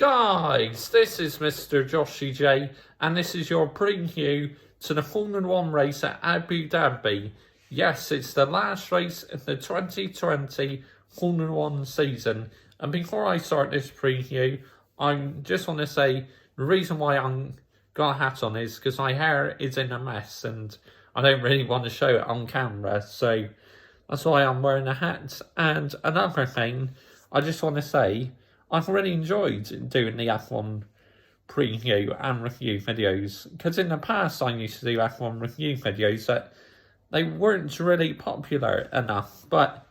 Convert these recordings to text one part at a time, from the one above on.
Guys, this is Mr. Joshy J, and this is your preview to the Formula 1 race at Abu Dhabi. Yes, it's the last race of the 2020 Formula 1 season. And before I start this preview, I just want to say the reason why I'm got a hat on is because my hair is in a mess and I don't really want to show it on camera. So that's why I'm wearing a hat. And another thing, I just want to say, I've really enjoyed doing the F1 preview and review videos, because in the past I used to do F1 review videos that they weren't really popular enough, but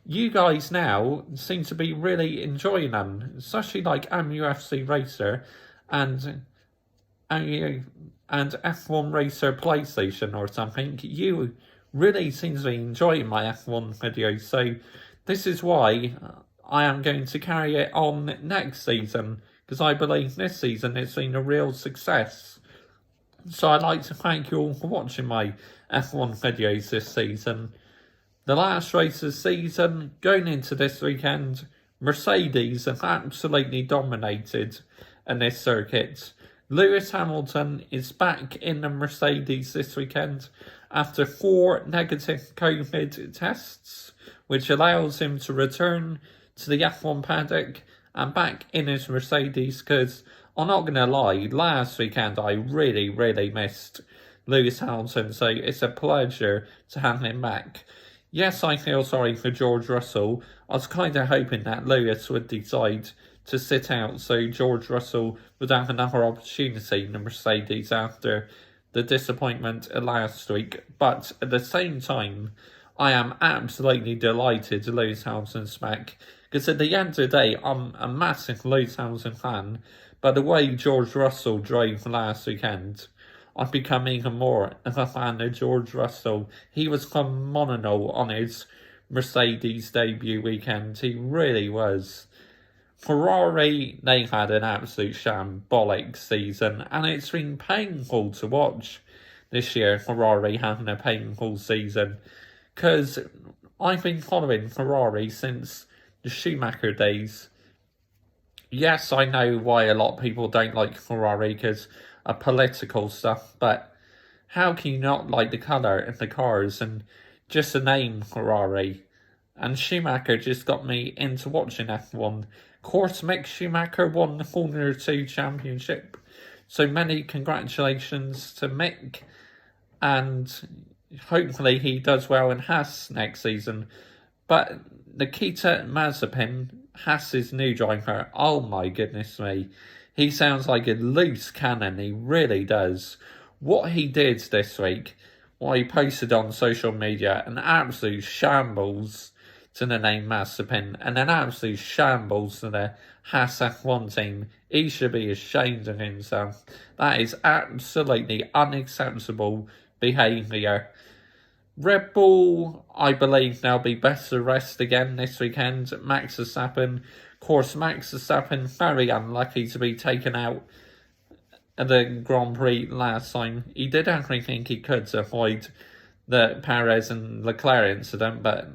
you guys now seem to be really enjoying them, especially like UFC Racer and F1 Racer PlayStation or something. You really seem to be enjoying my F1 videos, so this is why I am going to carry it on next season, because I believe this season it's been a real success. So I'd like to thank you all for watching my F1 videos this season. The last race of the season, going into this weekend, Mercedes have absolutely dominated in this circuit. Lewis Hamilton is back in the Mercedes this weekend after 4 negative COVID tests, which allows him to return to the F1 paddock and back in his Mercedes, because I'm not going to lie, last weekend I really missed Lewis Hamilton, so it's a pleasure to have him back. Yes, I feel sorry for George Russell. I was kind of hoping that Lewis would decide to sit out so George Russell would have another opportunity in the Mercedes after the disappointment of last week, but at the same time I am absolutely delighted Lewis Hamilton's back, because at the end of the day, I'm a massive Lewis Hamilton fan, but the way George Russell drove last weekend, I've become even more of a fan of George Russell. He was phenomenal on his Mercedes debut weekend. He really was. Ferrari, they had an absolute shambolic season, and it's been painful to watch this year, Ferrari having a painful season, because I've been following Ferrari since the Schumacher days. Yes, I know why a lot of people don't like Ferrari because of political stuff, but how can you not like the colour of the cars and just the name Ferrari? And Schumacher just got me into watching F1. Of course, Mick Schumacher won the Formula 2 Championship, so many congratulations to Mick, and hopefully he does well in Haas next season. But Nikita Mazepin, Haas's new driver, oh my goodness me, he sounds like a loose cannon, he really does. What he did this week, what he posted on social media, an absolute shambles to the name Mazepin, and an absolute shambles to the Haas F1 team. He should be ashamed of himself. That is absolutely unacceptable behaviour. Red Bull, I believe they'll be better rest again this weekend. Max Verstappen, of course, Max Verstappen very unlucky to be taken out of the Grand Prix last time. He did everything he could to avoid the Perez and Leclerc incident, but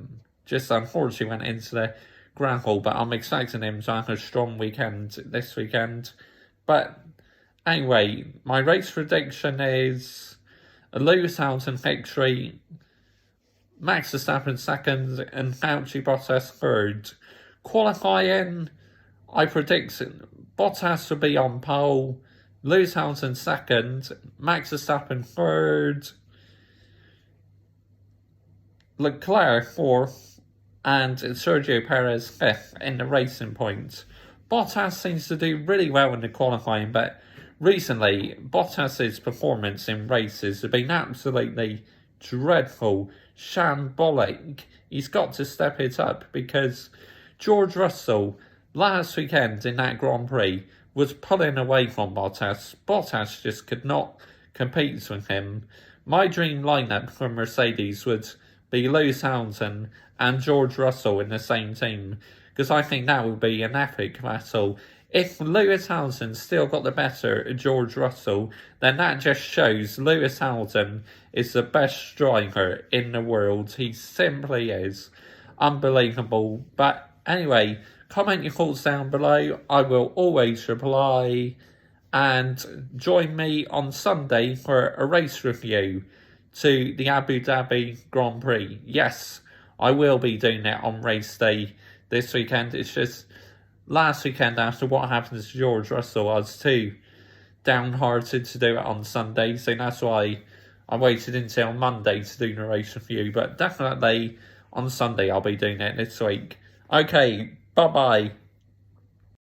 just unfortunately went into the gravel. But I'm expecting him to have a strong weekend this weekend. But anyway, my race prediction is a Lewis Hamilton victory, Max Verstappen second, and Valtteri Bottas third. Qualifying, I predict Bottas will be on pole, Lewis Hamilton second, Max Verstappen third, Leclerc fourth, and Sergio Perez fifth in the racing points. Bottas seems to do really well in the qualifying, but recently Bottas's performance in races has been absolutely dreadful, shambolic. He's got to step it up, because George Russell last weekend in that Grand Prix was pulling away from Bottas. Bottas just could not compete with him. My dream lineup for Mercedes would be Lewis Hamilton and George Russell in the same team, because I think that would be an epic battle. If Lewis Hamilton still got the better of George Russell, then that just shows Lewis Hamilton is the best driver in the world. He simply is. Unbelievable. But anyway, comment your thoughts down below. I will always reply. And join me on Sunday for a race review to the Abu Dhabi Grand Prix. Yes, I will be doing it on race day this weekend. It's just last weekend, after what happened to George Russell, I was too downhearted to do it on Sunday, so that's why I waited until Monday to do the race review. But definitely on Sunday I'll be doing it this week. Okay, bye bye.